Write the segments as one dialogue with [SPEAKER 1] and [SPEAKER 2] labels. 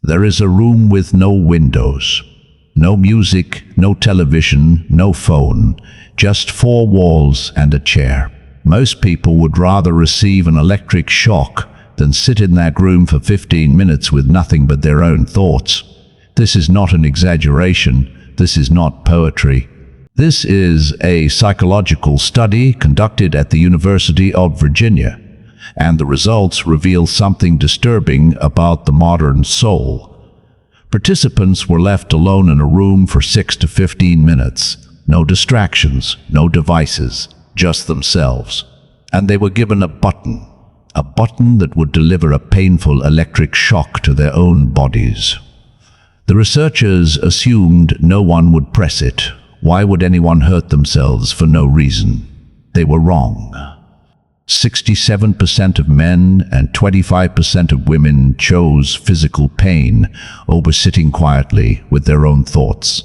[SPEAKER 1] There is a room with no windows, no music, no television, no phone, just four walls and a chair. Most people would rather receive an electric shock than sit in that room for 15 minutes with nothing but their own thoughts. This is not an exaggeration. This is not poetry. This is a psychological study conducted at the University of Virginia, and the results reveal something disturbing about the modern soul. Participants were left alone in a room for 6 to 15 minutes. No distractions, no devices, just themselves. And they were given a button that would deliver a painful electric shock to their own bodies. The researchers assumed no one would press it. Why would anyone hurt themselves for no reason? They were wrong. 67% of men and 25% of women chose physical pain over sitting quietly with their own thoughts.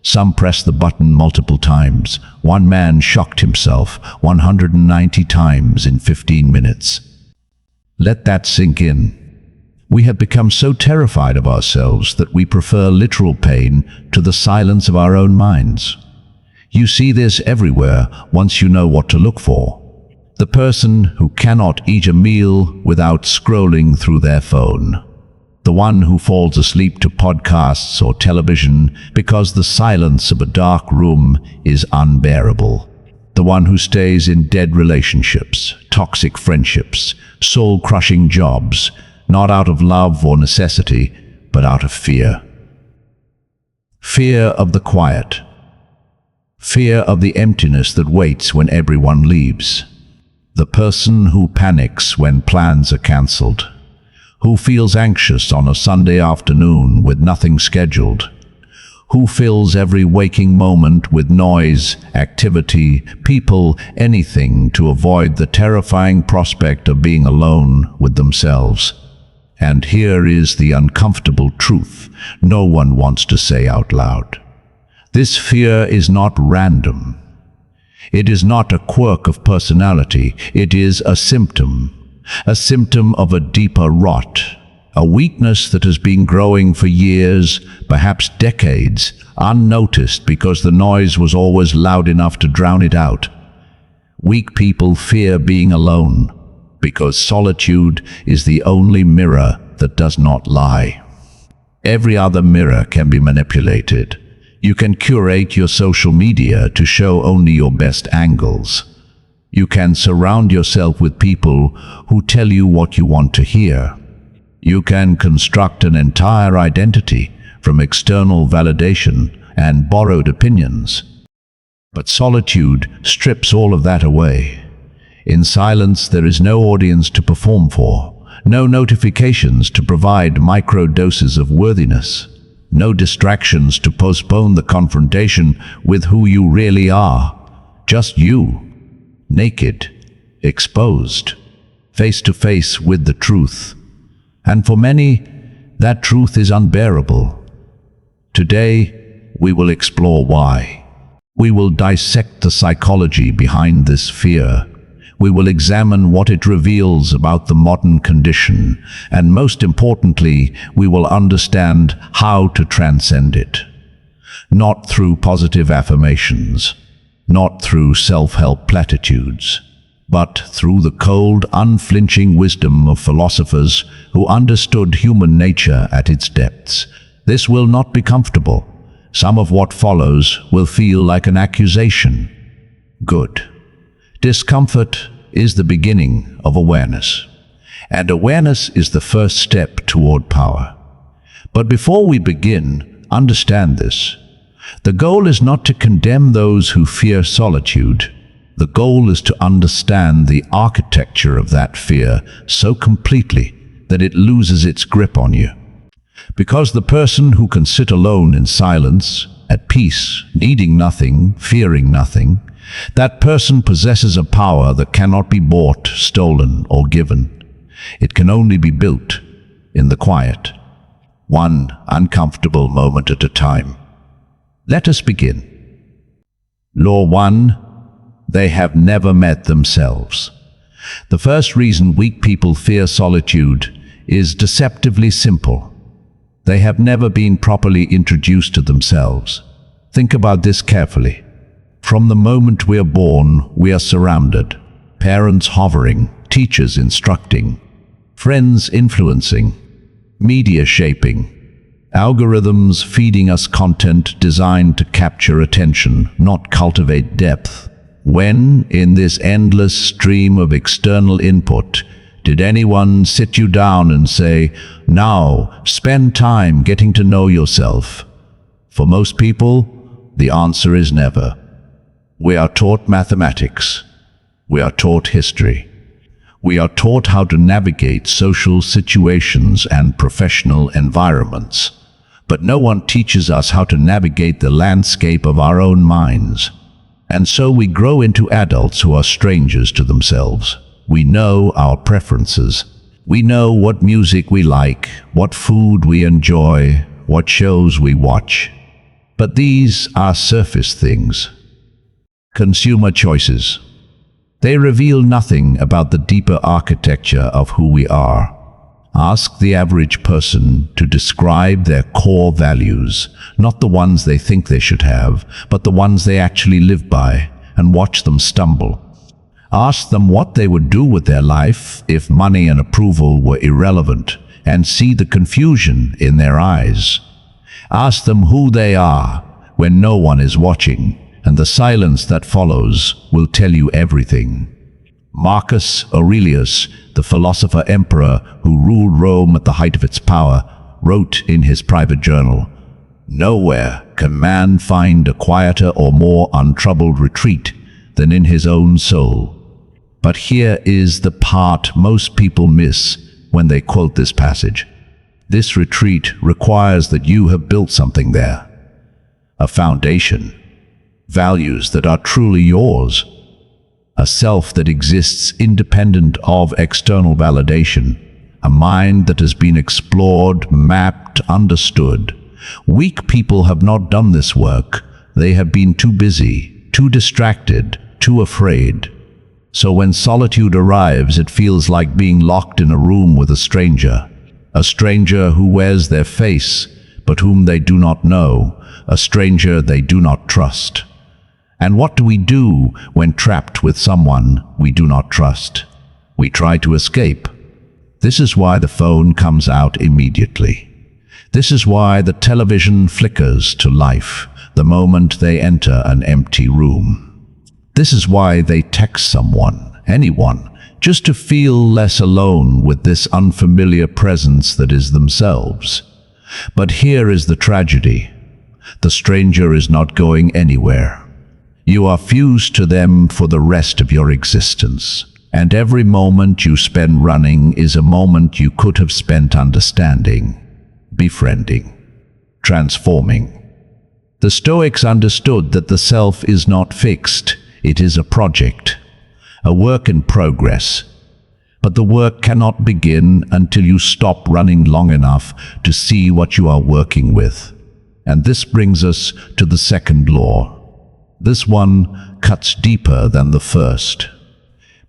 [SPEAKER 1] Some pressed the button multiple times. One man shocked himself 190 times in 15 minutes. Let that sink in. We have become so terrified of ourselves that we prefer literal pain to the silence of our own minds. You see this everywhere once you know what to look for. The person who cannot eat a meal without scrolling through their phone. The one who falls asleep to podcasts or television because the silence of a dark room is unbearable. The one who stays in dead relationships, toxic friendships, soul-crushing jobs, not out of love or necessity, but out of fear. Fear of the quiet. Fear of the emptiness that waits when everyone leaves. The person who panics when plans are cancelled. Who feels anxious on a Sunday afternoon with nothing scheduled. Who fills every waking moment with noise, activity, people, anything to avoid the terrifying prospect of being alone with themselves. And here is the uncomfortable truth no one wants to say out loud. This fear is not random. It is not a quirk of personality. It is a symptom of a deeper rot. A weakness that has been growing for years, perhaps decades, unnoticed because the noise was always loud enough to drown it out. Weak people fear being alone because solitude is the only mirror that does not lie. Every other mirror can be manipulated. You can curate your social media to show only your best angles. You can surround yourself with people who tell you what you want to hear. You can construct an entire identity from external validation and borrowed opinions. But solitude strips all of that away. In silence, there is no audience to perform for, no notifications to provide micro-doses of worthiness, no distractions to postpone the confrontation with who you really are. Just you, naked, exposed, face to face with the truth. And for many, that truth is unbearable. Today, we will explore why. We will dissect the psychology behind this fear. We will examine what it reveals about the modern condition, and most importantly, we will understand how to transcend it. Not through positive affirmations, not through self-help platitudes, but through the cold, unflinching wisdom of philosophers who understood human nature at its depths. This will not be comfortable. Some of what follows will feel like an accusation. Good. Discomfort is the beginning of awareness, and awareness is the first step toward power. But before we begin, understand this. The goal is not to condemn those who fear solitude. The goal is to understand the architecture of that fear so completely that it loses its grip on you. Because the person who can sit alone in silence, at peace, needing nothing, fearing nothing, that person possesses a power that cannot be bought, stolen, or given. It can only be built in the quiet, one uncomfortable moment at a time. Let us begin. Law 1. They have never met themselves. The first reason weak people fear solitude is deceptively simple. They have never been properly introduced to themselves. Think about this carefully. From the moment we are born, we are surrounded. Parents hovering, teachers instructing, friends influencing, media shaping, algorithms feeding us content designed to capture attention, not cultivate depth. When, in this endless stream of external input, did anyone sit you down and say, "Now, spend time getting to know yourself"? For most people, the answer is never. We are taught mathematics. We are taught history. We are taught how to navigate social situations and professional environments. But no one teaches us how to navigate the landscape of our own minds. And so we grow into adults who are strangers to themselves. We know our preferences. We know what music we like, what food we enjoy, what shows we watch. But these are surface things. Consumer choices. They reveal nothing about the deeper architecture of who we are. Ask the average person to describe their core values, not the ones they think they should have, but the ones they actually live by, and watch them stumble. Ask them what they would do with their life if money and approval were irrelevant, and see the confusion in their eyes. Ask them who they are when no one is watching, and the silence that follows will tell you everything. Marcus Aurelius, the philosopher-emperor who ruled Rome at the height of its power, wrote in his private journal, "Nowhere can man find a quieter or more untroubled retreat than in his own soul." But here is the part most people miss when they quote this passage. This retreat requires that you have built something there. A foundation. Values that are truly yours. A self that exists independent of external validation. A mind that has been explored, mapped, understood. Weak people have not done this work. They have been too busy, too distracted, too afraid. So when solitude arrives, it feels like being locked in a room with a stranger who wears their face, but whom they do not know, a stranger they do not trust. And what do we do when trapped with someone we do not trust? We try to escape. This is why the phone comes out immediately. This is why the television flickers to life the moment they enter an empty room. This is why they text someone, anyone, just to feel less alone with this unfamiliar presence that is themselves. But here is the tragedy. The stranger is not going anywhere. You are fused to them for the rest of your existence, and every moment you spend running is a moment you could have spent understanding, befriending, transforming. The Stoics understood that the self is not fixed, it is a project, a work in progress. But the work cannot begin until you stop running long enough to see what you are working with. And this brings us to the second law. This one cuts deeper than the first,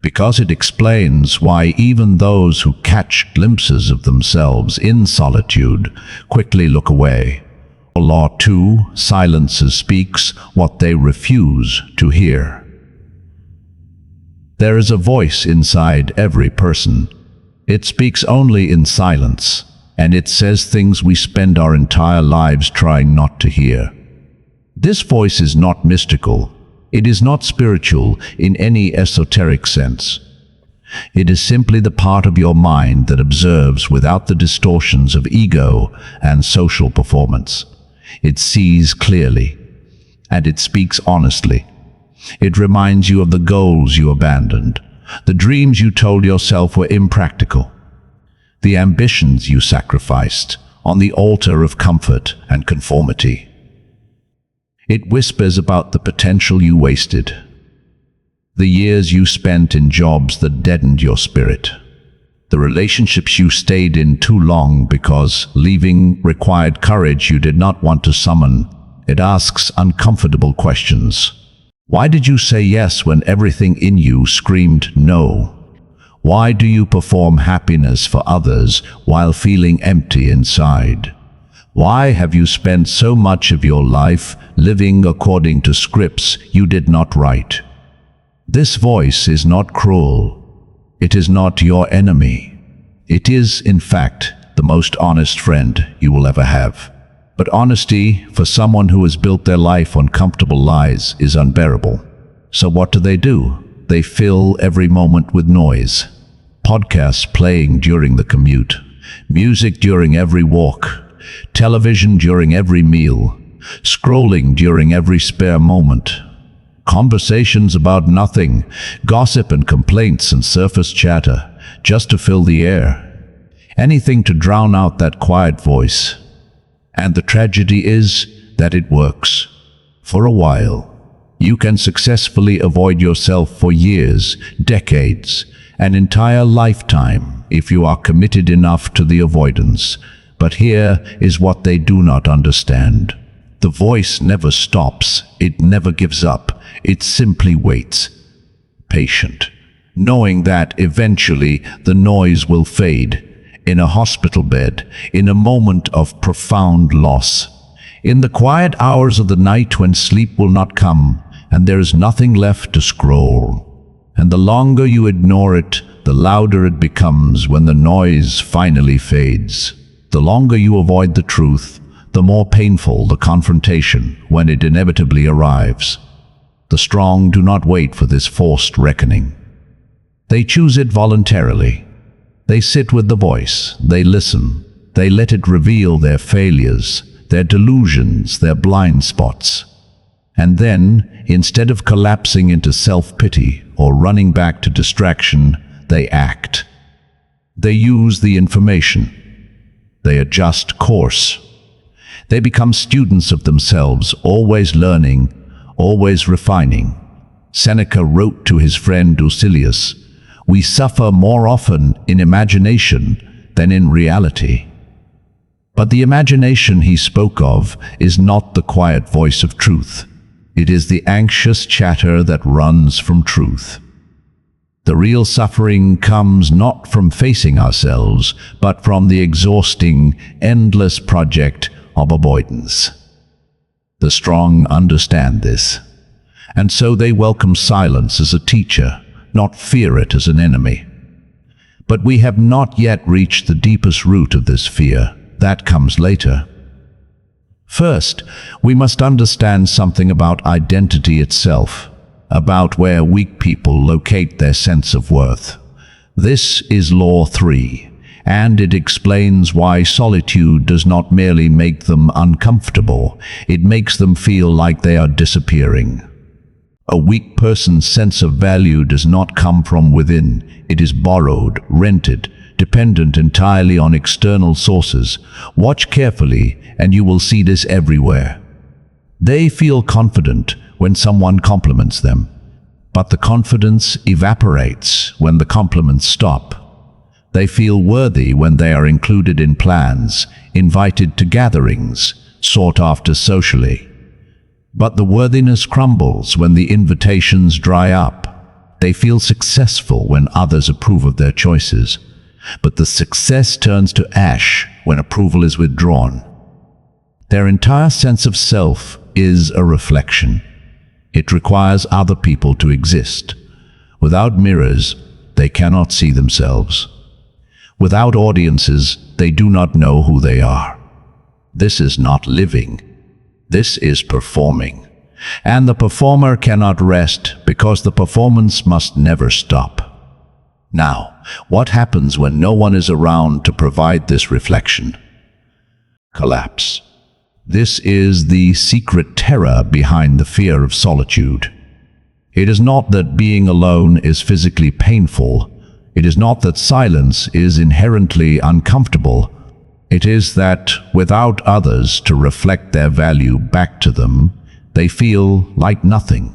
[SPEAKER 1] because it explains why even those who catch glimpses of themselves in solitude quickly look away. Law 2, silence speaks what they refuse to hear. There is a voice inside every person. It speaks only in silence, and it says things we spend our entire lives trying not to hear. This voice is not mystical. It is not spiritual in any esoteric sense. It is simply the part of your mind that observes without the distortions of ego and social performance. It sees clearly, and it speaks honestly. It reminds you of the goals you abandoned, the dreams you told yourself were impractical, the ambitions you sacrificed on the altar of comfort and conformity. It whispers about the potential you wasted, the years you spent in jobs that deadened your spirit, the relationships you stayed in too long because leaving required courage you did not want to summon. It asks uncomfortable questions. Why did you say yes when everything in you screamed no? Why do you perform happiness for others while feeling empty inside? Why have you spent so much of your life living according to scripts you did not write? This voice is not cruel. It is not your enemy. It is, in fact, the most honest friend you will ever have. But honesty, for someone who has built their life on comfortable lies, is unbearable. So what do? They fill every moment with noise. Podcasts playing during the commute, music during every walk, television during every meal, scrolling during every spare moment, conversations about nothing, gossip and complaints and surface chatter, just to fill the air. Anything to drown out that quiet voice. And the tragedy is that it works. For a while. You can successfully avoid yourself for years, decades, an entire lifetime if you are committed enough to the avoidance. But here is what they do not understand. The voice never stops, it never gives up, it simply waits. Patient, knowing that eventually the noise will fade. In a hospital bed, in a moment of profound loss. In the quiet hours of the night when sleep will not come, and there is nothing left to scroll. And the longer you ignore it, the louder it becomes when the noise finally fades. The longer you avoid the truth, the more painful the confrontation when it inevitably arrives. The strong do not wait for this forced reckoning. They choose it voluntarily. They sit with the voice, they listen, they let it reveal their failures, their delusions, their blind spots. And then, instead of collapsing into self-pity or running back to distraction, they act. They use the information. They adjust course. They become students of themselves, always learning, always refining. Seneca wrote to his friend Lucilius, "We suffer more often in imagination than in reality." But the imagination he spoke of is not the quiet voice of truth. It is the anxious chatter that runs from truth. The real suffering comes not from facing ourselves, but from the exhausting, endless project of avoidance. The strong understand this, and so they welcome silence as a teacher, not fear it as an enemy. But we have not yet reached the deepest root of this fear. That comes later. First, we must understand something about identity itself, about where weak people locate their sense of worth. This is Law 3, and it explains why solitude does not merely make them uncomfortable, it makes them feel like they are disappearing. A weak person's sense of value does not come from within. It is borrowed, rented, dependent entirely on external sources. Watch carefully, and you will see this everywhere. They feel confident when someone compliments them, but the confidence evaporates when the compliments stop. They feel worthy when they are included in plans, invited to gatherings, sought after socially. But the worthiness crumbles when the invitations dry up. They feel successful when others approve of their choices. But the success turns to ash when approval is withdrawn. Their entire sense of self is a reflection. It requires other people to exist. Without mirrors, they cannot see themselves. Without audiences, they do not know who they are. This is not living. This is performing. And the performer cannot rest because the performance must never stop. Now, what happens when no one is around to provide this reflection? Collapse. This is the secret terror behind the fear of solitude. It is not that being alone is physically painful. It is not that silence is inherently uncomfortable. It is that without others to reflect their value back to them, they feel like nothing.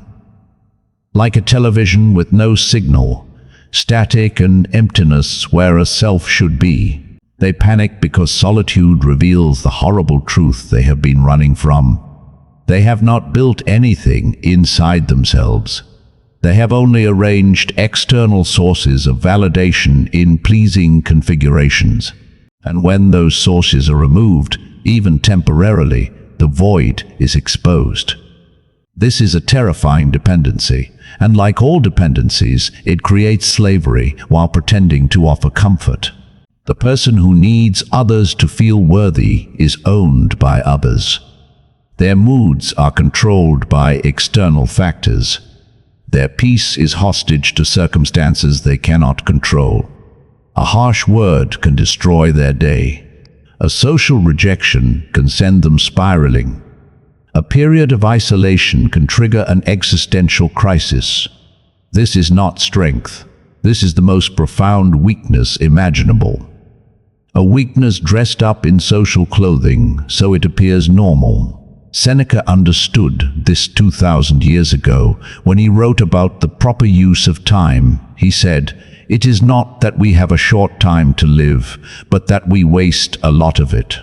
[SPEAKER 1] Like a television with no signal, static and emptiness where a self should be. They panic because solitude reveals the horrible truth they have been running from. They have not built anything inside themselves. They have only arranged external sources of validation in pleasing configurations. And when those sources are removed, even temporarily, the void is exposed. This is a terrifying dependency, and like all dependencies, it creates slavery while pretending to offer comfort. The person who needs others to feel worthy is owned by others. Their moods are controlled by external factors. Their peace is hostage to circumstances they cannot control. A harsh word can destroy their day. A social rejection can send them spiraling. A period of isolation can trigger an existential crisis. This is not strength. This is the most profound weakness imaginable. A weakness dressed up in social clothing so it appears normal. Seneca understood this 2,000 years ago when he wrote about the proper use of time. He said, "It is not that we have a short time to live, but that we waste a lot of it.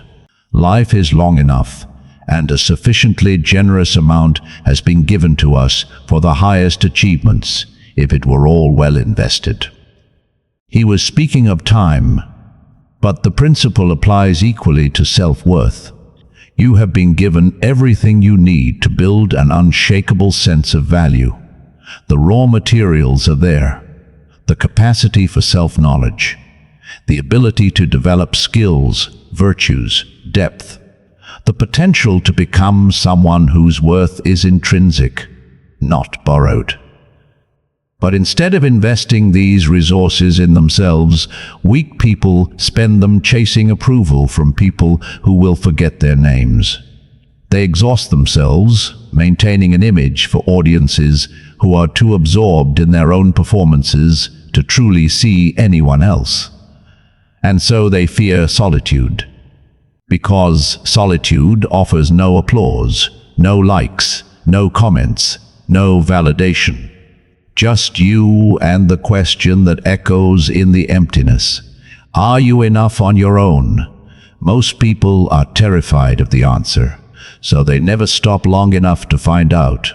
[SPEAKER 1] Life is long enough, and a sufficiently generous amount has been given to us for the highest achievements, if it were all well invested." He was speaking of time, but the principle applies equally to self-worth. You have been given everything you need to build an unshakable sense of value. The raw materials are there. The capacity for self-knowledge, the ability to develop skills, virtues, depth, the potential to become someone whose worth is intrinsic, not borrowed. But instead of investing these resources in themselves, weak people spend them chasing approval from people who will forget their names. They exhaust themselves, maintaining an image for audiences who are too absorbed in their own performances to truly see anyone else. And so they fear solitude. Because solitude offers no applause, no likes, no comments, no validation. Just you and the question that echoes in the emptiness. Are you enough on your own? Most people are terrified of the answer, so they never stop long enough to find out.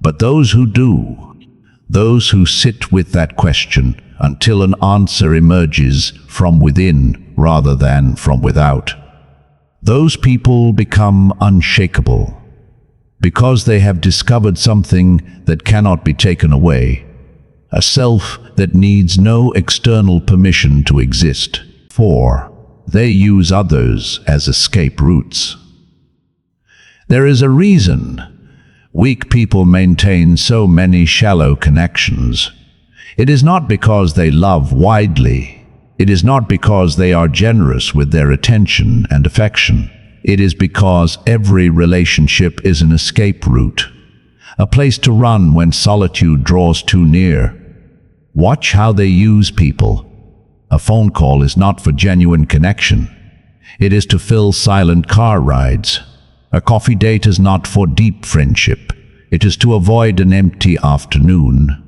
[SPEAKER 1] But those who do, those who sit with that question until an answer emerges from within rather than from without, those people become unshakable. Because they have discovered something that cannot be taken away, a self that needs no external permission to exist. 4. They use others as escape routes. There is a reason weak people maintain so many shallow connections. It is not because they love widely. It is not because they are generous with their attention and affection. It is because every relationship is an escape route, a place to run when solitude draws too near. Watch how they use people. A phone call is not for genuine connection. It is to fill silent car rides. A coffee date is not for deep friendship. It is to avoid an empty afternoon.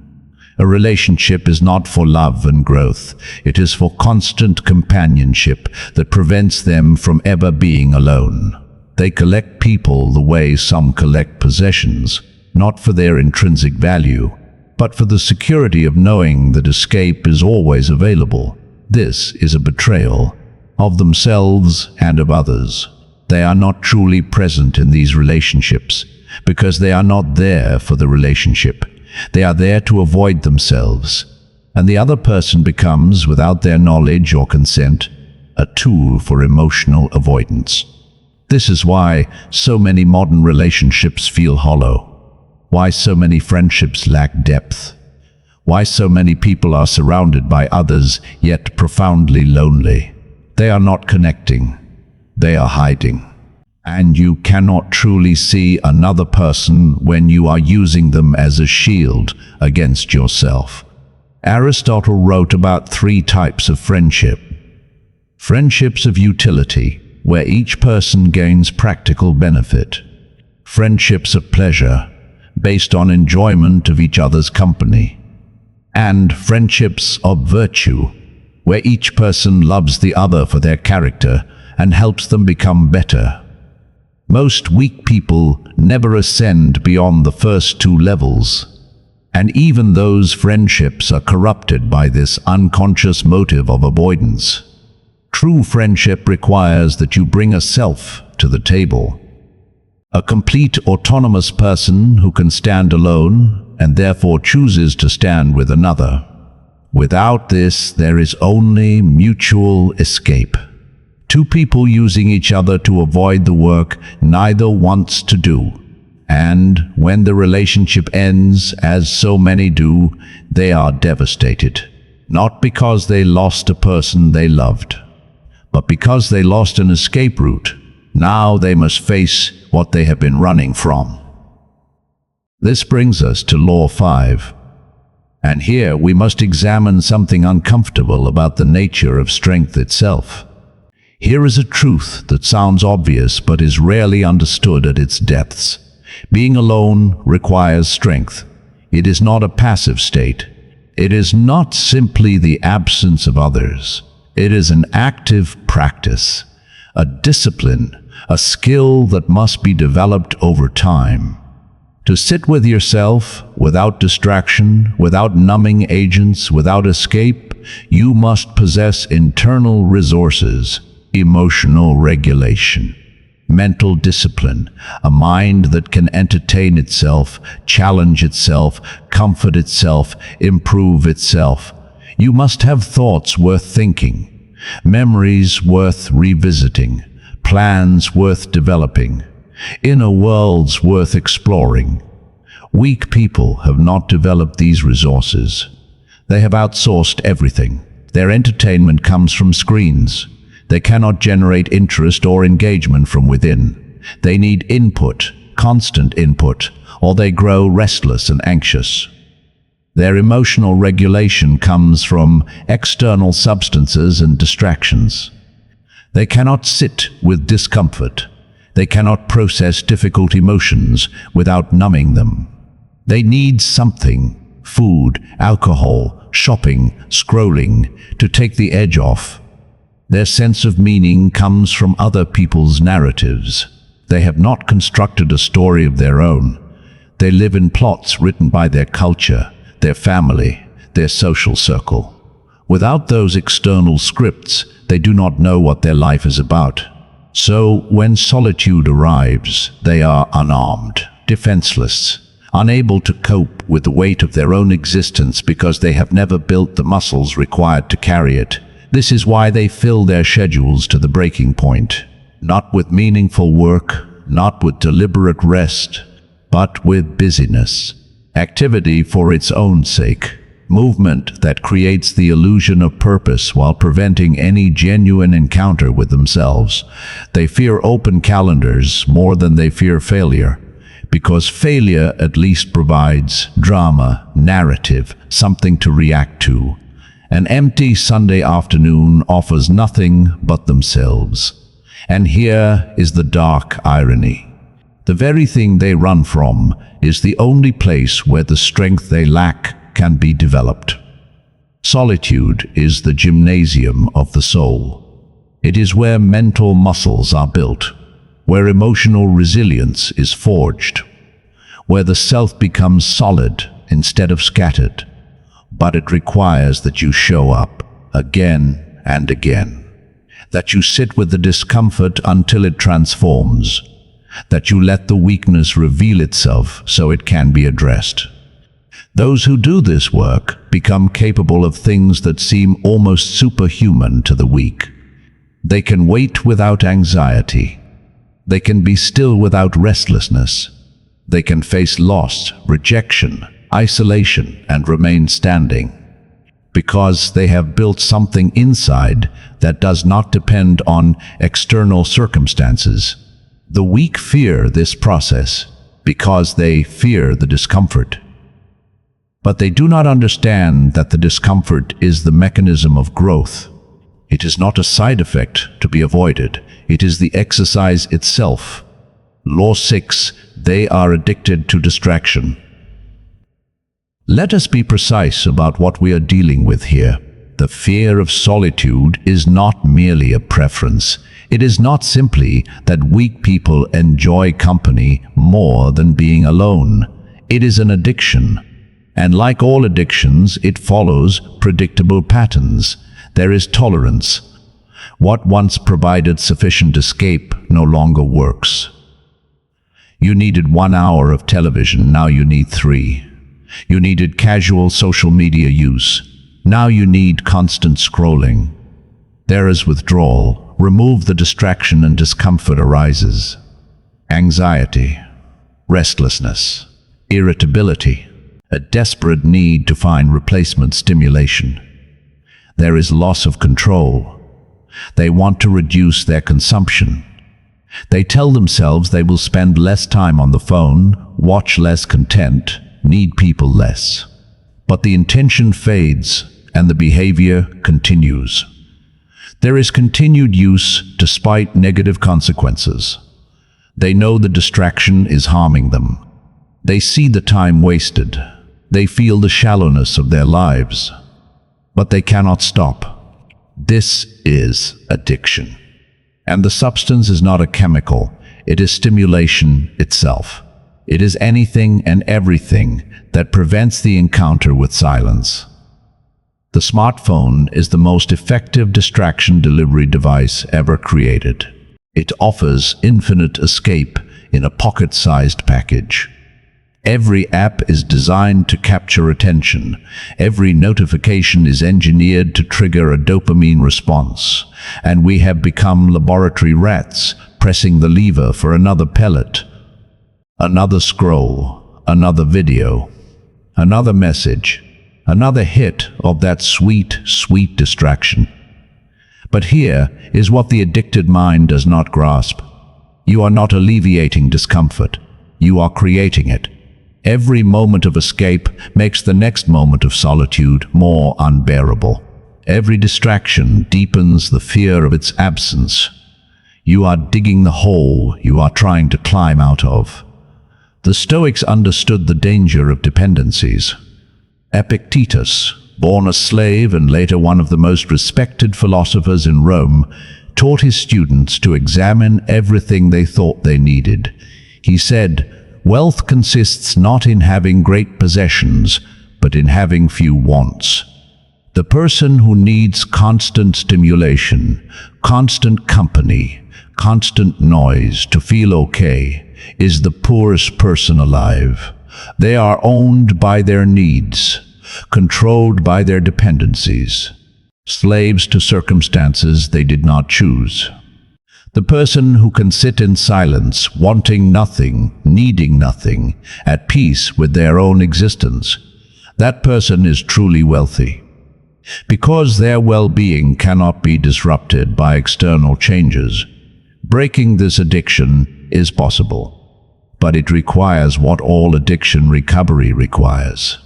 [SPEAKER 1] A relationship is not for love and growth. It is for constant companionship that prevents them from ever being alone. They collect people the way some collect possessions, not for their intrinsic value, but for the security of knowing that escape is always available. This is a betrayal of themselves and of others. They are not truly present in these relationships because they are not there for the relationship. They are there to avoid themselves, and the other person becomes, without their knowledge or consent, a tool for emotional avoidance. This is why so many modern relationships feel hollow, why so many friendships lack depth, why so many people are surrounded by others yet profoundly lonely. They are not connecting, they are hiding. And you cannot truly see another person when you are using them as a shield against yourself. Aristotle wrote about 3 types of friendship. Friendships of utility, where each person gains practical benefit. Friendships of pleasure, based on enjoyment of each other's company. And friendships of virtue, where each person loves the other for their character and helps them become better. Most weak people never ascend beyond the first 2 levels, and even those friendships are corrupted by this unconscious motive of avoidance. True friendship requires that you bring a self to the table. A complete autonomous person who can stand alone and therefore chooses to stand with another. Without this, there is only mutual escape. Two people using each other to avoid the work neither wants to do. And when the relationship ends, as so many do, they are devastated. Not because they lost a person they loved, but because they lost an escape route. Now they must face what they have been running from. This brings us to Law 5. And here we must examine something uncomfortable about the nature of strength itself. Here is a truth that sounds obvious but is rarely understood at its depths. Being alone requires strength. It is not a passive state. It is not simply the absence of others. It is an active practice, a discipline, a skill that must be developed over time. To sit with yourself, without distraction, without numbing agents, without escape, you must possess internal resources, emotional regulation, mental discipline, a mind that can entertain itself, challenge itself, comfort itself, improve itself. You must have thoughts worth thinking, memories worth revisiting, plans worth developing, inner worlds worth exploring. Weak people have not developed these resources. They have outsourced everything. Their entertainment comes from screens. They cannot generate interest or engagement from within. They need input, constant input, or they grow restless and anxious. Their emotional regulation comes from external substances and distractions. They cannot sit with discomfort. They cannot process difficult emotions without numbing them. They need something, food, alcohol, shopping, scrolling, to take the edge off. Their sense of meaning comes from other people's narratives. They have not constructed a story of their own. They live in plots written by their culture, their family, their social circle. Without those external scripts, they do not know what their life is about. So, when solitude arrives, they are unarmed, defenseless, unable to cope with the weight of their own existence because they have never built the muscles required to carry it. This is why they fill their schedules to the breaking point, not with meaningful work, not with deliberate rest, but with busyness, activity for its own sake, movement that creates the illusion of purpose while preventing any genuine encounter with themselves. They fear open calendars more than they fear failure, because failure at least provides drama, narrative, something to react to. An empty Sunday afternoon offers nothing but themselves. And here is the dark irony. The very thing they run from is the only place where the strength they lack can be developed. Solitude is the gymnasium of the soul. It is where mental muscles are built, where emotional resilience is forged, where the self becomes solid instead of scattered. But it requires that you show up again and again, that you sit with the discomfort until it transforms, that you let the weakness reveal itself so it can be addressed. Those who do this work become capable of things that seem almost superhuman to the weak. They can wait without anxiety. They can be still without restlessness. They can face loss, rejection, isolation, and remain standing, because they have built something inside that does not depend on external circumstances. The weak fear this process because they fear the discomfort. But they do not understand that the discomfort is the mechanism of growth. It is not a side effect to be avoided. It is the exercise itself. Law 6, they are addicted to distraction. Let us be precise about what we are dealing with here. The fear of solitude is not merely a preference. It is not simply that weak people enjoy company more than being alone. It is an addiction. And like all addictions, it follows predictable patterns. There is tolerance. What once provided sufficient escape no longer works. You needed 1 hour of television, now you need 3. You needed casual social media use, now you need constant scrolling. There is withdrawal. Remove the distraction and discomfort arises. Anxiety, restlessness, irritability, a desperate need to find replacement stimulation. There is loss of control. They want to reduce their consumption. They tell themselves they will spend less time on the phone, watch less content, need people less. But the intention fades and the behavior continues. There is continued use despite negative consequences. They know the distraction is harming them. They see the time wasted. They feel the shallowness of their lives. But they cannot stop. This is addiction. And the substance is not a chemical, it is stimulation itself. It is anything and everything that prevents the encounter with silence. The smartphone is the most effective distraction delivery device ever created. It offers infinite escape in a pocket-sized package. Every app is designed to capture attention. Every notification is engineered to trigger a dopamine response. And we have become laboratory rats, pressing the lever for another pellet. Another scroll, another video, another message, another hit of that sweet, sweet distraction. But here is what the addicted mind does not grasp. You are not alleviating discomfort. You are creating it. Every moment of escape makes the next moment of solitude more unbearable. Every distraction deepens the fear of its absence. You are digging the hole you are trying to climb out of. The Stoics understood the danger of dependencies. Epictetus, born a slave and later one of the most respected philosophers in Rome, taught his students to examine everything they thought they needed. He said, "Wealth consists not in having great possessions, but in having few wants." The person who needs constant stimulation, constant company, constant noise to feel okay is the poorest person alive. They are owned by their needs, controlled by their dependencies, slaves to circumstances they did not choose. The person who can sit in silence, wanting nothing, needing nothing, at peace with their own existence, that person is truly wealthy. Because their well-being cannot be disrupted by external changes, breaking this addiction is possible. But it requires what all addiction recovery requires: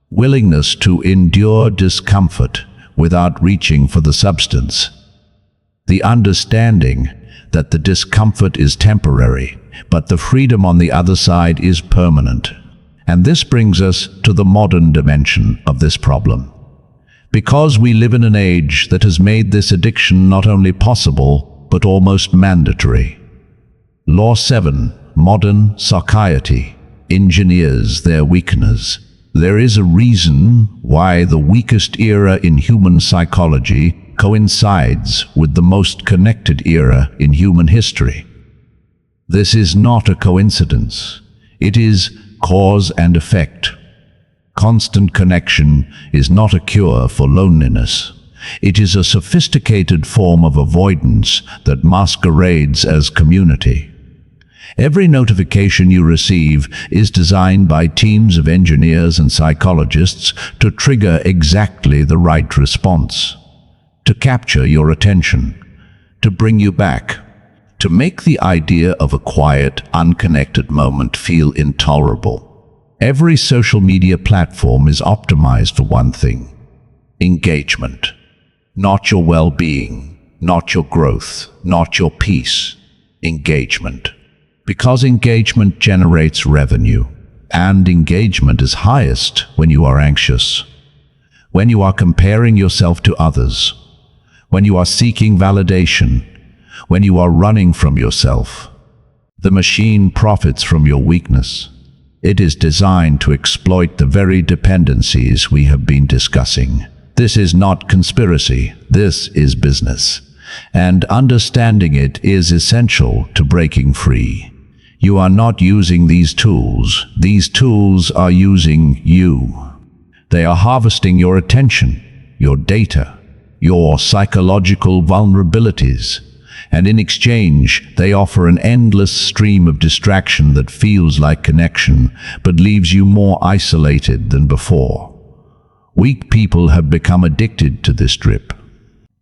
[SPEAKER 1] willingness to endure discomfort without reaching for the substance. The understanding that the discomfort is temporary, but the freedom on the other side is permanent. And this brings us to the modern dimension of this problem. Because we live in an age that has made this addiction not only possible, but almost mandatory. Law 7, modern society, engineers their weakness. There is a reason why the weakest era in human psychology coincides with the most connected era in human history. This is not a coincidence. It is cause and effect. Constant connection is not a cure for loneliness. It is a sophisticated form of avoidance that masquerades as community. Every notification you receive is designed by teams of engineers and psychologists to trigger exactly the right response, to capture your attention, to bring you back, to make the idea of a quiet, unconnected moment feel intolerable. Every social media platform is optimized for one thing: engagement. Not your well-being, not your growth, not your peace. Engagement. Because engagement generates revenue, and engagement is highest when you are anxious, when you are comparing yourself to others, when you are seeking validation, when you are running from yourself. The machine profits from your weakness. It is designed to exploit the very dependencies we have been discussing. This is not conspiracy, this is business. and understanding it is essential to breaking free. You are not using these tools. These tools are using you. They are harvesting your attention, your data, your psychological vulnerabilities, and in exchange, they offer an endless stream of distraction that feels like connection, but leaves you more isolated than before. Weak people have become addicted to this drip.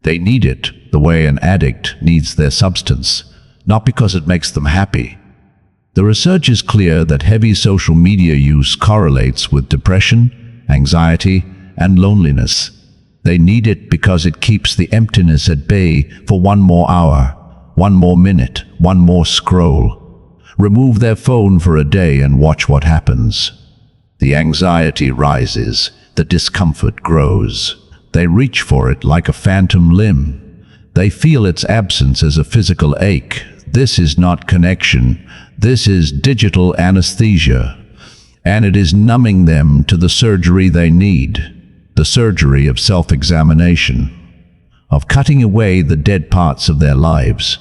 [SPEAKER 1] They need it the way an addict needs their substance, not because it makes them happy. The research is clear that heavy social media use correlates with depression, anxiety, and loneliness. They need it because it keeps the emptiness at bay for one more hour, one more minute, one more scroll. Remove their phone for a day and watch what happens. The anxiety rises, the discomfort grows. They reach for it like a phantom limb. They feel its absence as a physical ache. This is not connection. This is digital anesthesia. And it is numbing them to the surgery they need. The surgery of self-examination, of cutting away the dead parts of their lives,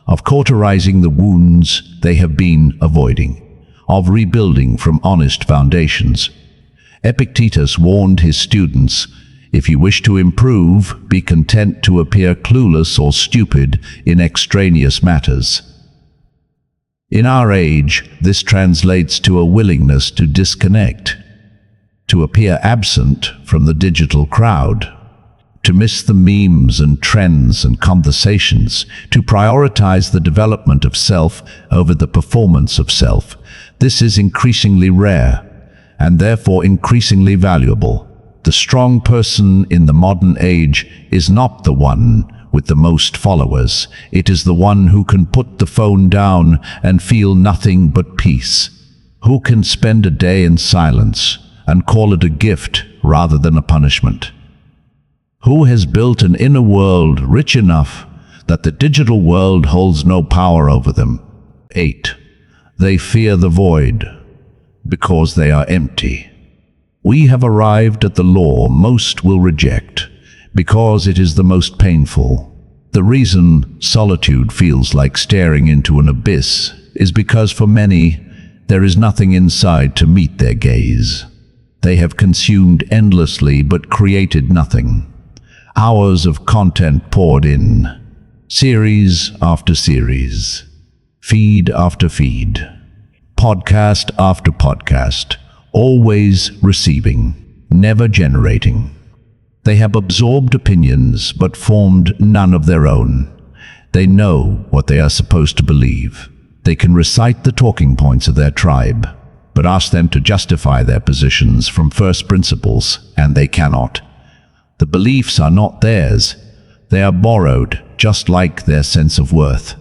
[SPEAKER 1] of cauterizing the wounds they have been avoiding, of rebuilding from honest foundations. Epictetus warned his students, if you wish to improve, be content to appear clueless or stupid in extraneous matters. In our age, this translates to a willingness to disconnect, to appear absent from the digital crowd, to miss the memes and trends and conversations, to prioritize the development of self over the performance of self. This is increasingly rare, and therefore increasingly valuable. The strong person in the modern age is not the one with the most followers. It is the one who can put the phone down and feel nothing but peace, who can spend a day in silence and call it a gift rather than a punishment, who has built an inner world rich enough that the digital world holds no power over them. 8. They fear the void because they are empty. We have arrived at the law most will reject because it is the most painful. The reason solitude feels like staring into an abyss is because for many, there is nothing inside to meet their gaze. They have consumed endlessly but created nothing. Hours of content poured in, series after series, feed after feed, podcast after podcast, always receiving, never generating. They have absorbed opinions but formed none of their own. They know what they are supposed to believe. They can recite the talking points of their tribe, but ask them to justify their positions from first principles, and they cannot. The beliefs are not theirs. They are borrowed, just like their sense of worth.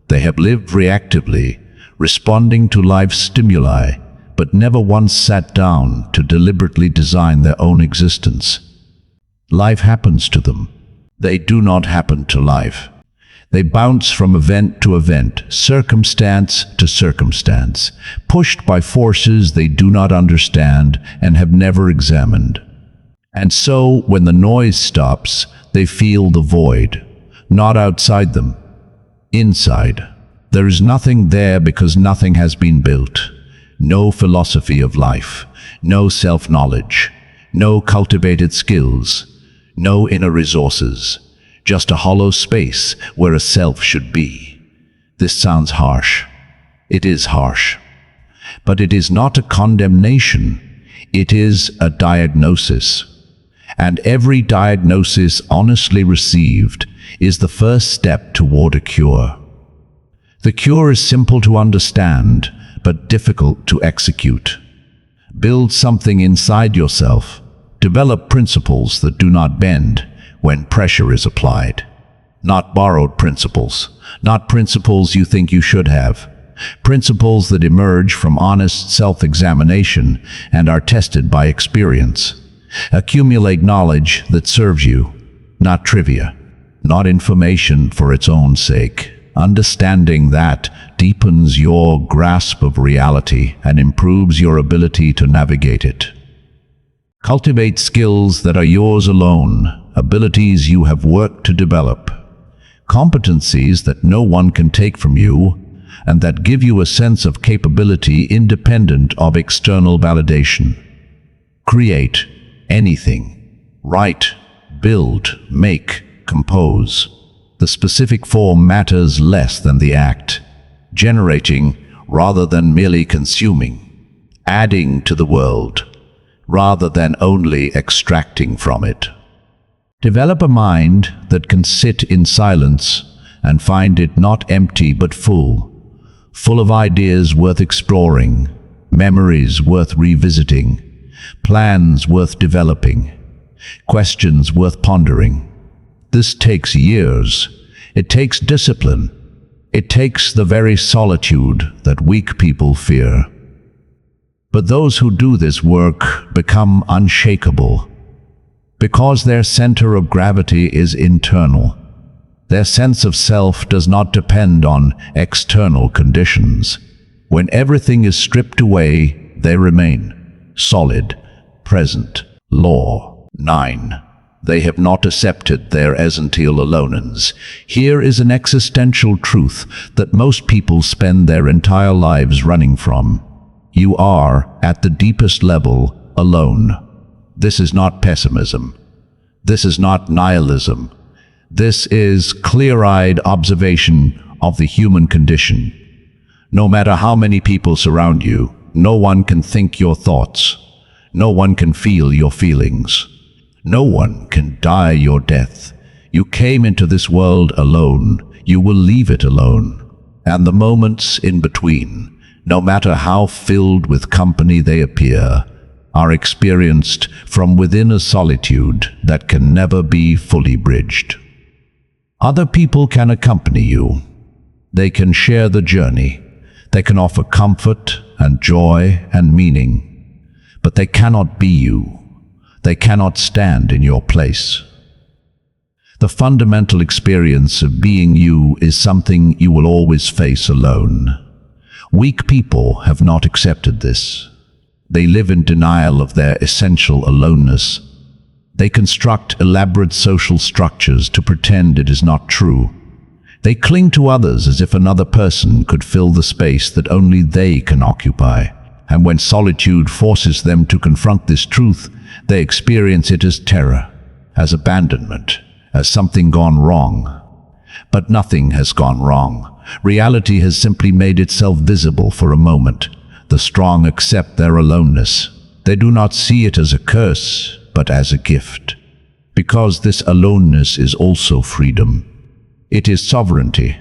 [SPEAKER 1] They have lived reactively, responding to life's stimuli, but never once sat down to deliberately design their own existence. Life happens to them. They do not happen to life. They bounce from event to event, circumstance to circumstance, pushed by forces they do not understand and have never examined. And so, when the noise stops, they feel the void, not outside them, inside. There is nothing there because nothing has been built. No philosophy of life, no self-knowledge, no cultivated skills, no inner resources, just a hollow space where a self should be. This sounds harsh. It is harsh. But it is not a condemnation. It is a diagnosis. And every diagnosis honestly received is the first step toward a cure. The cure is simple to understand, but difficult to execute. Build something inside yourself. Develop principles that do not bend when pressure is applied. Not borrowed principles, not principles you think you should have. Principles that emerge from honest self-examination and are tested by experience. Accumulate knowledge that serves you, not trivia, not information for its own sake. Understanding that deepens your grasp of reality and improves your ability to navigate it. Cultivate skills that are yours alone, abilities you have worked to develop. competencies that no one can take from you, and that give you a sense of capability independent of external validation. Create anything. Write, build, make, compose. The specific form matters less than the act. Generating rather than merely consuming. Adding to the world rather than only extracting from it. Develop a mind that can sit in silence and find it not empty but full of ideas worth exploring, memories worth revisiting, plans worth developing, questions worth pondering. This takes years. It takes discipline. It takes the very solitude that weak people fear. But those who do this work become unshakable because their center of gravity is internal. Their sense of self does not depend on external conditions. When everything is stripped away, they remain solid, present. Law 9. They have not accepted their essential aloneness. Here is an existential truth that most people spend their entire lives running from. You are, at the deepest level, alone. This is not pessimism. This is not nihilism. This is clear-eyed observation of the human condition. No matter how many people surround you, no one can think your thoughts. No one can feel your feelings. No one can die your death. You came into this world alone. You will leave it alone. And the moments in between, no matter how filled with company they appear, are experienced from within a solitude that can never be fully bridged. Other people can accompany you. They can share the journey. They can offer comfort and joy and meaning. But they cannot be you. They cannot stand in your place. The fundamental experience of being you is something you will always face alone. Weak people have not accepted this. They live in denial of their essential aloneness. They construct elaborate social structures to pretend it is not true. They cling to others as if another person could fill the space that only they can occupy. And when solitude forces them to confront this truth, they experience it as terror, as abandonment, as something gone wrong. But nothing has gone wrong. Reality has simply made itself visible for a moment. The strong accept their aloneness. They do not see it as a curse, but as a gift. Because this aloneness is also freedom. It is sovereignty.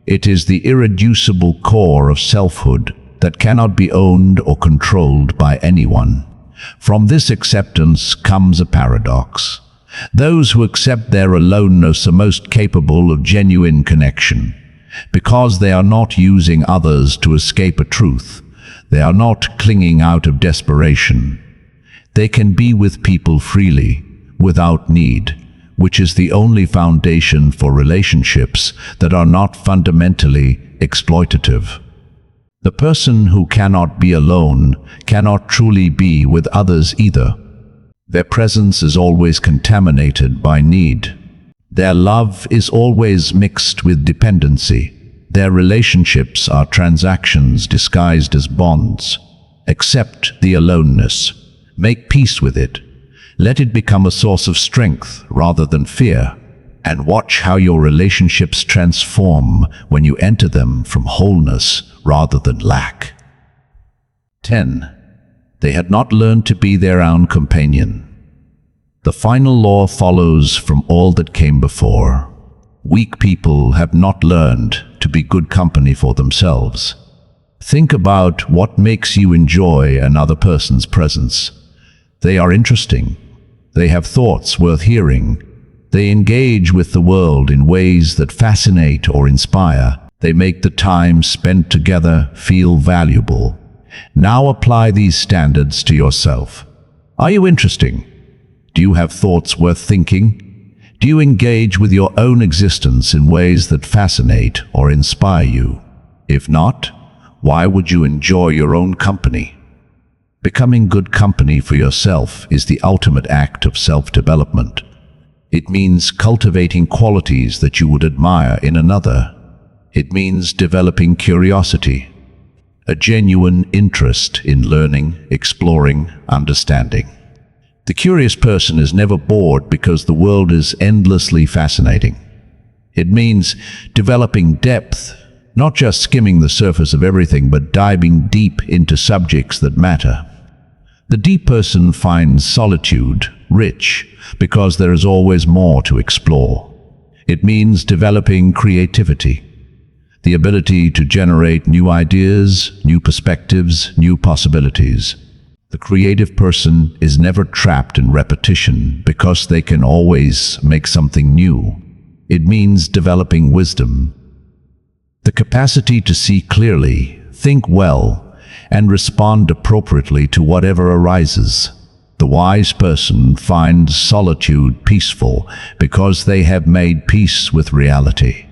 [SPEAKER 1] It is the irreducible core of selfhood that cannot be owned or controlled by anyone. From this acceptance comes a paradox. Those who accept their aloneness are most capable of genuine connection. Because they are not using others to escape a truth. They are not clinging out of desperation. They can be with people freely, without need, which is the only foundation for relationships that are not fundamentally exploitative. The person who cannot be alone cannot truly be with others either. Their presence is always contaminated by need. Their love is always mixed with dependency. Their relationships are transactions disguised as bonds. Accept the aloneness. Make peace with it. Let it become a source of strength rather than fear. And watch how your relationships transform when you enter them from wholeness rather than lack. 10. They had not learned to be their own companion. The final law follows from all that came before. Weak people have not learned to be good company for themselves. Think about what makes you enjoy another person's presence. They are interesting. They have thoughts worth hearing. They engage with the world in ways that fascinate or inspire. They make the time spent together feel valuable. Now apply these standards to yourself. Are you interesting? Do you have thoughts worth thinking? Do you engage with your own existence in ways that fascinate or inspire you? If not, why would you enjoy your own company? Becoming good company for yourself is the ultimate act of self-development. It means cultivating qualities that you would admire in another. It means developing curiosity, a genuine interest in learning, exploring, understanding. The curious person is never bored because the world is endlessly fascinating. It means developing depth, not just skimming the surface of everything, but diving deep into subjects that matter. The deep person finds solitude rich because there is always more to explore. It means developing creativity, the ability to generate new ideas, new perspectives, new possibilities. The creative person is never trapped in repetition because they can always make something new. It means developing wisdom, the capacity to see clearly, think well, and respond appropriately to whatever arises. The wise person finds solitude peaceful because they have made peace with reality.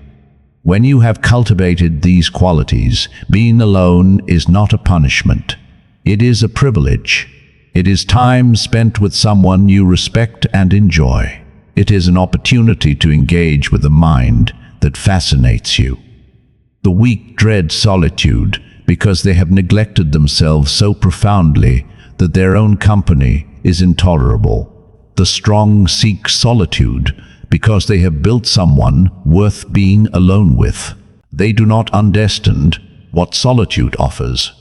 [SPEAKER 1] When you have cultivated these qualities, being alone is not a punishment. It is a privilege. It is time spent with someone you respect and enjoy. It is an opportunity to engage with a mind that fascinates you. The weak dread solitude because they have neglected themselves so profoundly that their own company is intolerable. The strong seek solitude because they have built someone worth being alone with. They do not understand what solitude offers.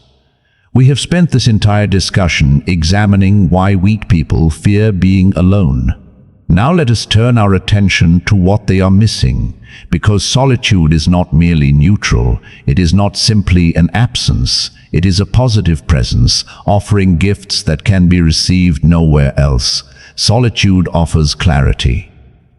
[SPEAKER 1] We have spent this entire discussion examining why weak people fear being alone. Now let us turn our attention to what they are missing, because solitude is not merely neutral. It is not simply an absence. It is a positive presence, offering gifts that can be received nowhere else. Solitude offers clarity.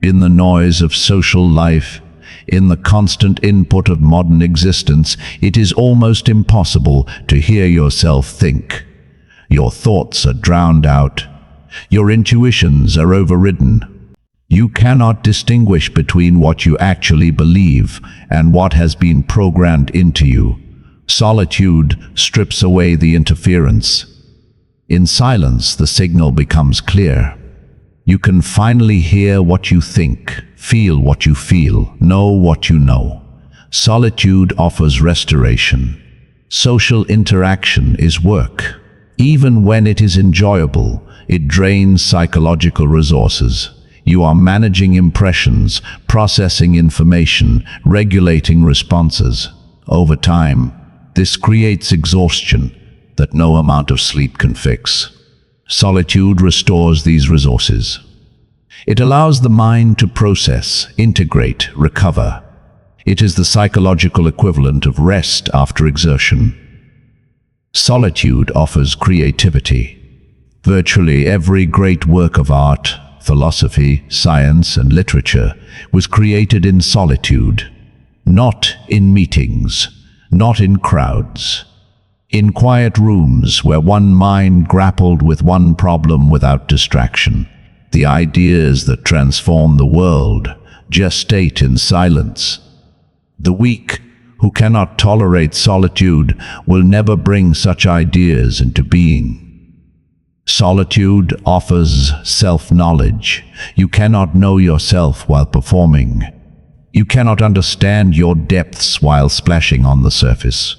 [SPEAKER 1] In the noise of social life, in the constant input of modern existence, it is almost impossible to hear yourself think. Your thoughts are drowned out. Your intuitions are overridden. You cannot distinguish between what you actually believe and what has been programmed into you. Solitude strips away the interference. In silence, the signal becomes clear. You can finally hear what you think, feel what you feel, know what you know. Solitude offers restoration. Social interaction is work. Even when it is enjoyable, it drains psychological resources. You are managing impressions, processing information, regulating responses. Over time, this creates exhaustion that no amount of sleep can fix. Solitude restores these resources. It allows the mind to process, integrate, recover. It is the psychological equivalent of rest after exertion. Solitude offers creativity. Virtually every great work of art, philosophy, science, and literature was created in solitude, not in meetings, not in crowds. In quiet rooms where one mind grappled with one problem without distraction. The ideas that transform the world gestate in silence. The weak, who cannot tolerate solitude, will never bring such ideas into being. Solitude offers self-knowledge. You cannot know yourself while performing. You cannot understand your depths while splashing on the surface.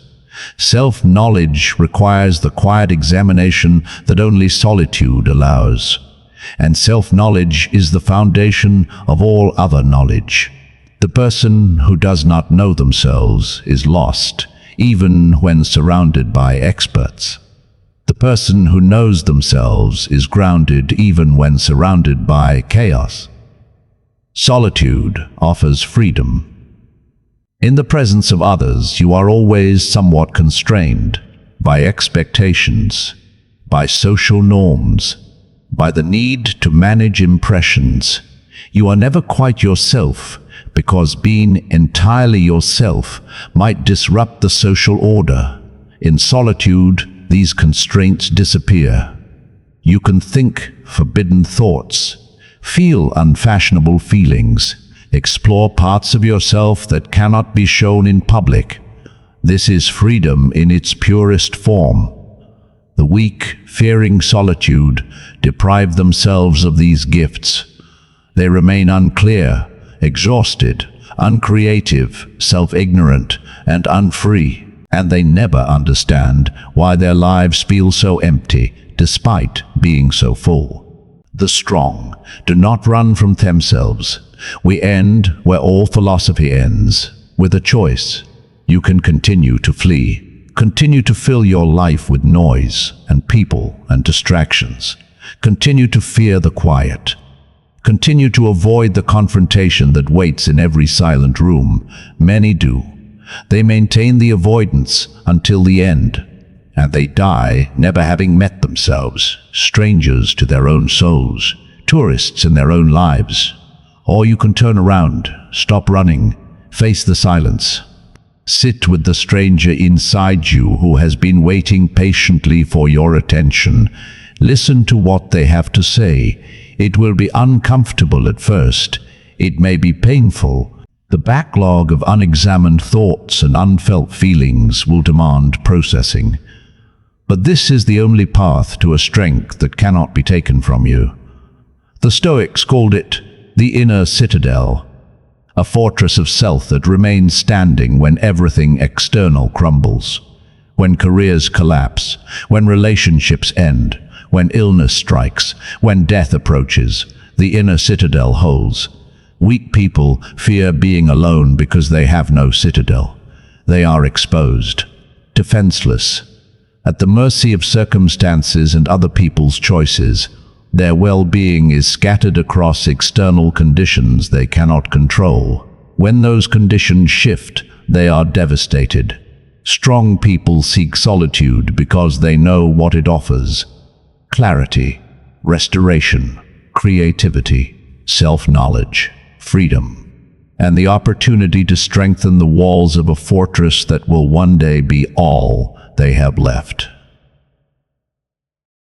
[SPEAKER 1] Self-knowledge requires the quiet examination that only solitude allows. And self-knowledge is the foundation of all other knowledge. The person who does not know themselves is lost, even when surrounded by experts. The person who knows themselves is grounded even when surrounded by chaos. Solitude offers freedom. In the presence of others, you are always somewhat constrained by expectations, by social norms, by the need to manage impressions. You are never quite yourself, because being entirely yourself might disrupt the social order. In solitude, these constraints disappear. You can think forbidden thoughts, feel unfashionable feelings, explore parts of yourself that cannot be shown in public. This is freedom in its purest form. The weak, fearing solitude, deprive themselves of these gifts. They remain unclear, exhausted, uncreative, self-ignorant, and unfree. And they never understand why their lives feel so empty, despite being so full. The strong do not run from themselves. We end where all philosophy ends, with a choice. You can continue to flee, continue to fill your life with noise and people and distractions. Continue to fear the quiet. Continue to avoid the confrontation that waits in every silent room. Many do. They maintain the avoidance until the end, and they die never having met themselves, strangers to their own souls, tourists in their own lives. Or you can turn around, stop running, face the silence. Sit with the stranger inside you who has been waiting patiently for your attention. Listen to what they have to say. It will be uncomfortable at first. It may be painful. The backlog of unexamined thoughts and unfelt feelings will demand processing. But this is the only path to a strength that cannot be taken from you. The Stoics called it the inner citadel, a fortress of self that remains standing when everything external crumbles, when careers collapse, when relationships end, when illness strikes, when death approaches. The inner citadel holds. Weak people fear being alone because they have no citadel. They are exposed, defenseless, at the mercy of circumstances and other people's choices. Their well-being is scattered across external conditions they cannot control. When those conditions shift, they are devastated. Strong people seek solitude because they know what it offers: clarity, restoration, creativity, self-knowledge, freedom, and the opportunity to strengthen the walls of a fortress that will one day be all they have left.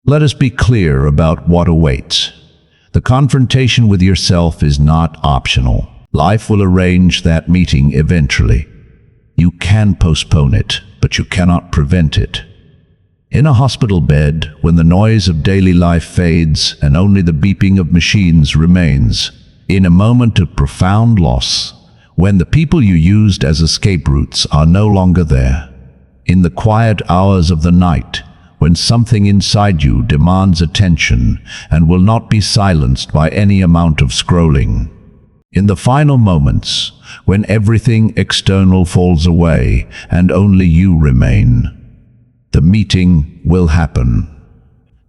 [SPEAKER 1] Let us be clear about what awaits. The confrontation with yourself is not optional. Life will arrange that meeting eventually. You can postpone it, but you cannot prevent it. In a hospital bed, when the noise of daily life fades and only the beeping of machines remains, in a moment of profound loss, when the people you used as escape routes are no longer there, in the quiet hours of the night, when something inside you demands attention and will not be silenced by any amount of scrolling, in the final moments, when everything external falls away and only you remain, the meeting will happen.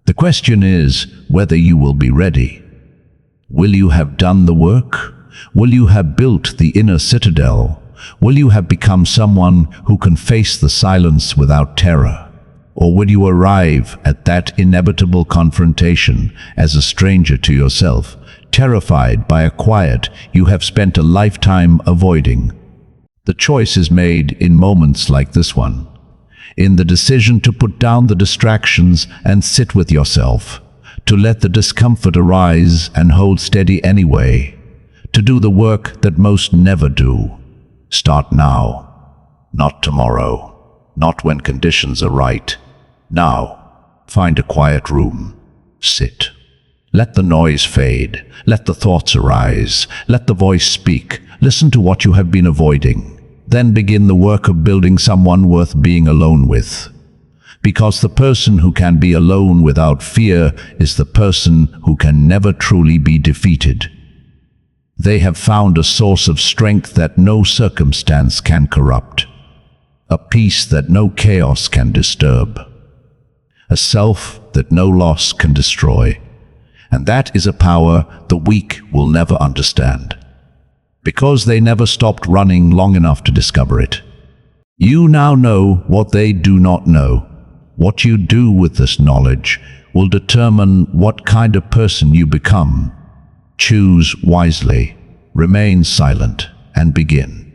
[SPEAKER 1] The question is whether you will be ready. Will you have done the work? Will you have built the inner citadel? Will you have become someone who can face the silence without terror? Or will you arrive at that inevitable confrontation as a stranger to yourself, terrified by a quiet you have spent a lifetime avoiding? The choice is made in moments like this one, in the decision to put down the distractions and sit with yourself, to let the discomfort arise and hold steady anyway, to do the work that most never do. Start now, not tomorrow, not when conditions are right. Now, find a quiet room, sit. Let the noise fade, let the thoughts arise, let the voice speak. Listen to what you have been avoiding. Then begin the work of building someone worth being alone with. Because the person who can be alone without fear is the person who can never truly be defeated. They have found a source of strength that no circumstance can corrupt, a peace that no chaos can disturb, a self that no loss can destroy. And that is a power the weak will never understand, because they never stopped running long enough to discover it. You now know what they do not know. What you do with this knowledge will determine what kind of person you become. Choose wisely, remain silent, and begin.